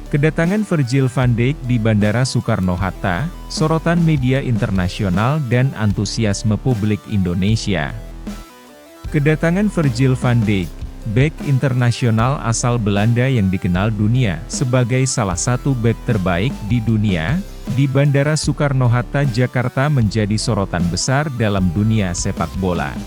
Kedatangan Virgil van Dijk di Bandara Soekarno-Hatta, sorotan media internasional dan antusiasme publik Indonesia. Kedatangan Virgil van Dijk, bek internasional asal Belanda yang dikenal dunia sebagai salah satu bek terbaik di dunia, di Bandara Soekarno-Hatta, Jakarta menjadi sorotan besar dalam dunia sepak bola.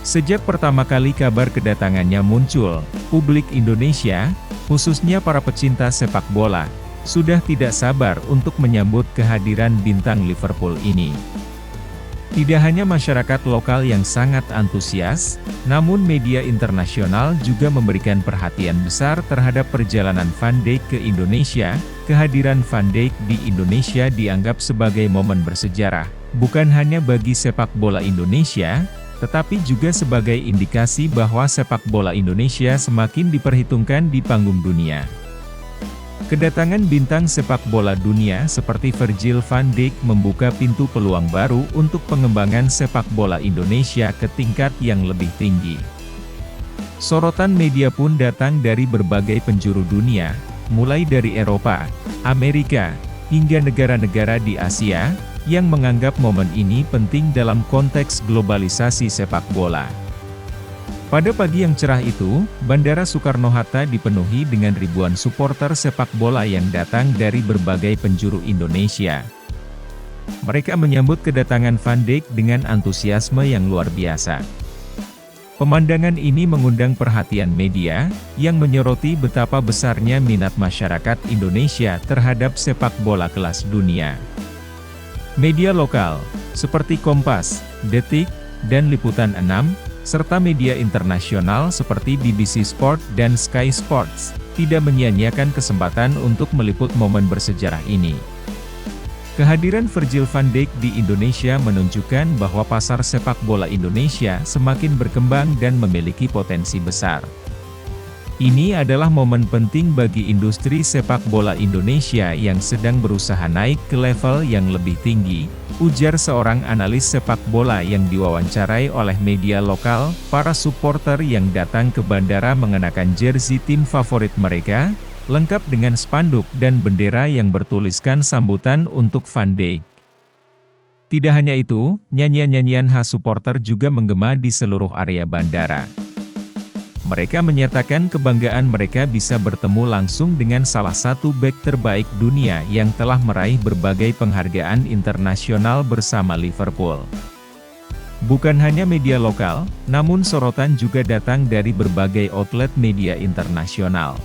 Sejak pertama kali kabar kedatangannya muncul, publik Indonesia, khususnya para pecinta sepak bola, sudah tidak sabar untuk menyambut kehadiran bintang Liverpool ini. Tidak hanya masyarakat lokal yang sangat antusias, namun media internasional juga memberikan perhatian besar terhadap perjalanan Van Dijk ke Indonesia. Kehadiran Van Dijk di Indonesia dianggap sebagai momen bersejarah, bukan hanya bagi sepak bola Indonesia, tetapi juga sebagai indikasi bahwa sepak bola Indonesia semakin diperhitungkan di panggung dunia. Kedatangan bintang sepak bola dunia seperti Virgil van Dijk membuka pintu peluang baru untuk pengembangan sepak bola Indonesia ke tingkat yang lebih tinggi. Sorotan media pun datang dari berbagai penjuru dunia, mulai dari Eropa, Amerika, hingga negara-negara di Asia, yang menganggap momen ini penting dalam konteks globalisasi sepak bola. Pada pagi yang cerah itu, Bandara Soekarno-Hatta dipenuhi dengan ribuan supporter sepak bola yang datang dari berbagai penjuru Indonesia. Mereka menyambut kedatangan Van Dijk dengan antusiasme yang luar biasa. Pemandangan ini mengundang perhatian media, yang menyoroti betapa besarnya minat masyarakat Indonesia terhadap sepak bola kelas dunia. Media lokal, seperti Kompas, Detik, dan Liputan 6, serta media internasional seperti BBC Sport dan Sky Sports, tidak menyia-nyiakan kesempatan untuk meliput momen bersejarah ini. Kehadiran Virgil van Dijk di Indonesia menunjukkan bahwa pasar sepak bola Indonesia semakin berkembang dan memiliki potensi besar. Ini adalah momen penting bagi industri sepak bola Indonesia yang sedang berusaha naik ke level yang lebih tinggi, ujar seorang analis sepak bola yang diwawancarai oleh media lokal. Para supporter yang datang ke bandara mengenakan jersey tim favorit mereka, lengkap dengan spanduk dan bendera yang bertuliskan sambutan untuk Van Dijk. Tidak hanya itu, nyanyian-nyanyian khas supporter juga menggema di seluruh area bandara. Mereka menyatakan kebanggaan mereka bisa bertemu langsung dengan salah satu bek terbaik dunia yang telah meraih berbagai penghargaan internasional bersama Liverpool. Bukan hanya media lokal, namun sorotan juga datang dari berbagai outlet media internasional.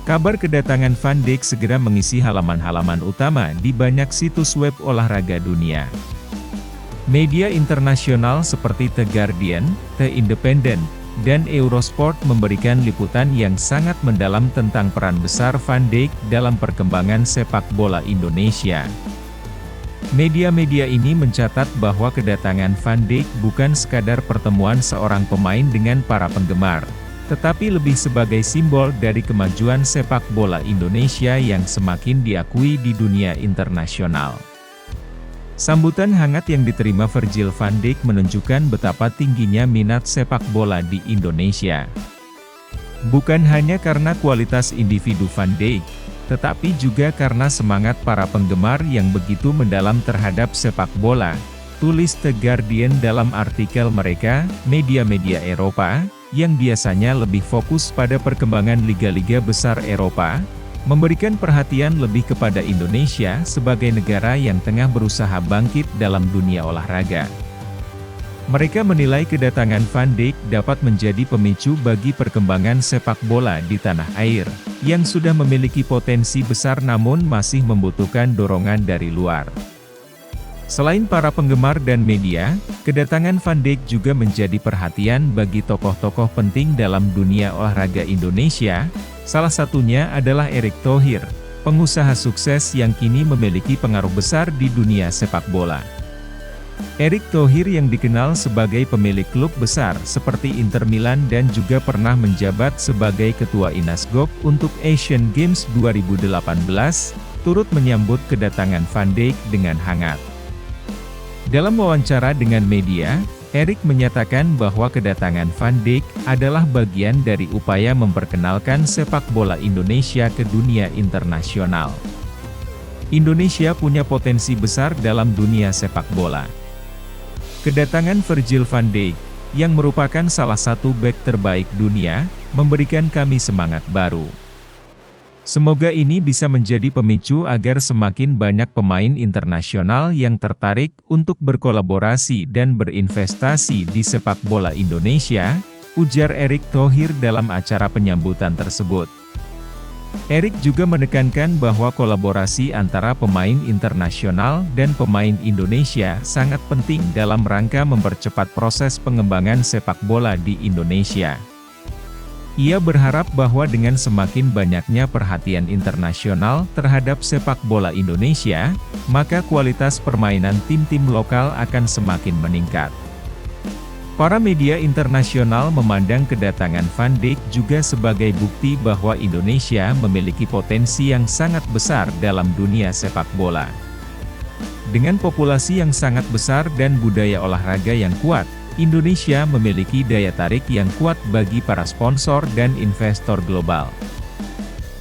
Kabar kedatangan Van Dijk segera mengisi halaman-halaman utama di banyak situs web olahraga dunia. Media internasional seperti The Guardian, The Independent, dan Eurosport memberikan liputan yang sangat mendalam tentang peran besar Van Dijk dalam perkembangan sepak bola Indonesia. Media-media ini mencatat bahwa kedatangan Van Dijk bukan sekadar pertemuan seorang pemain dengan para penggemar, tetapi lebih sebagai simbol dari kemajuan sepak bola Indonesia yang semakin diakui di dunia internasional. Sambutan hangat yang diterima Virgil van Dijk menunjukkan betapa tingginya minat sepak bola di Indonesia. Bukan hanya karena kualitas individu Van Dijk, tetapi juga karena semangat para penggemar yang begitu mendalam terhadap sepak bola, tulis The Guardian dalam artikel mereka. Media-media Eropa, yang biasanya lebih fokus pada perkembangan liga-liga besar Eropa, memberikan perhatian lebih kepada Indonesia sebagai negara yang tengah berusaha bangkit dalam dunia olahraga. Mereka menilai kedatangan Van Dijk dapat menjadi pemicu bagi perkembangan sepak bola di tanah air, yang sudah memiliki potensi besar namun masih membutuhkan dorongan dari luar. Selain para penggemar dan media, kedatangan Van Dijk juga menjadi perhatian bagi tokoh-tokoh penting dalam dunia olahraga Indonesia. Salah satunya adalah Erick Thohir, pengusaha sukses yang kini memiliki pengaruh besar di dunia sepak bola. Erick Thohir yang dikenal sebagai pemilik klub besar seperti Inter Milan dan juga pernah menjabat sebagai Ketua Inasgok untuk Asian Games 2018, turut menyambut kedatangan Van Dijk dengan hangat. Dalam wawancara dengan media, Erik menyatakan bahwa kedatangan Van Dijk adalah bagian dari upaya memperkenalkan sepak bola Indonesia ke dunia internasional. Indonesia punya potensi besar dalam dunia sepak bola. Kedatangan Virgil van Dijk, yang merupakan salah satu bek terbaik dunia, memberikan kami semangat baru. Semoga ini bisa menjadi pemicu agar semakin banyak pemain internasional yang tertarik untuk berkolaborasi dan berinvestasi di sepak bola Indonesia, ujar Erick Thohir dalam acara penyambutan tersebut. Erik juga menekankan bahwa kolaborasi antara pemain internasional dan pemain Indonesia sangat penting dalam rangka mempercepat proses pengembangan sepak bola di Indonesia. Ia berharap bahwa dengan semakin banyaknya perhatian internasional terhadap sepak bola Indonesia, maka kualitas permainan tim-tim lokal akan semakin meningkat. Para media internasional memandang kedatangan Van Dijk juga sebagai bukti bahwa Indonesia memiliki potensi yang sangat besar dalam dunia sepak bola. Dengan populasi yang sangat besar dan budaya olahraga yang kuat, Indonesia memiliki daya tarik yang kuat bagi para sponsor dan investor global.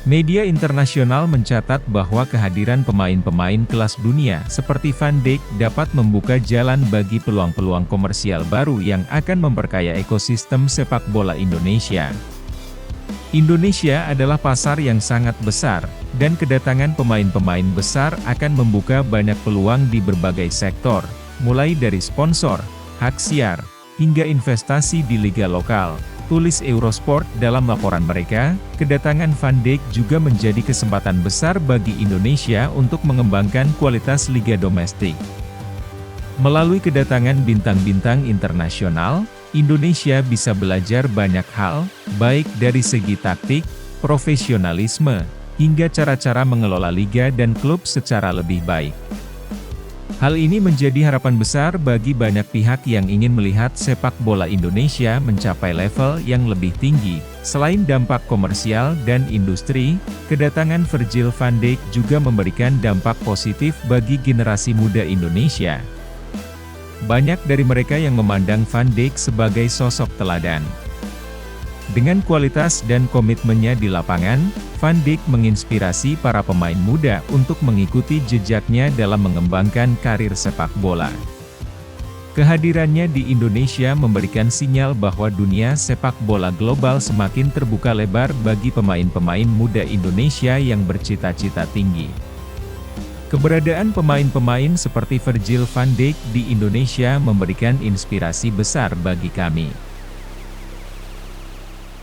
Media internasional mencatat bahwa kehadiran pemain-pemain kelas dunia seperti Van Dijk dapat membuka jalan bagi peluang-peluang komersial baru yang akan memperkaya ekosistem sepak bola Indonesia. Indonesia adalah pasar yang sangat besar, dan kedatangan pemain-pemain besar akan membuka banyak peluang di berbagai sektor, mulai dari sponsor, hak siar, hingga investasi di liga lokal, tulis Eurosport dalam laporan mereka. Kedatangan Van Dijk juga menjadi kesempatan besar bagi Indonesia untuk mengembangkan kualitas liga domestik. Melalui kedatangan bintang-bintang internasional, Indonesia bisa belajar banyak hal, baik dari segi taktik, profesionalisme, hingga cara-cara mengelola liga dan klub secara lebih baik. Hal ini menjadi harapan besar bagi banyak pihak yang ingin melihat sepak bola Indonesia mencapai level yang lebih tinggi. Selain dampak komersial dan industri, kedatangan Virgil van Dijk juga memberikan dampak positif bagi generasi muda Indonesia. Banyak dari mereka yang memandang Van Dijk sebagai sosok teladan. Dengan kualitas dan komitmennya di lapangan, Van Dijk menginspirasi para pemain muda untuk mengikuti jejaknya dalam mengembangkan karir sepak bola. Kehadirannya di Indonesia memberikan sinyal bahwa dunia sepak bola global semakin terbuka lebar bagi pemain-pemain muda Indonesia yang bercita-cita tinggi. Keberadaan pemain-pemain seperti Virgil van Dijk di Indonesia memberikan inspirasi besar bagi kami.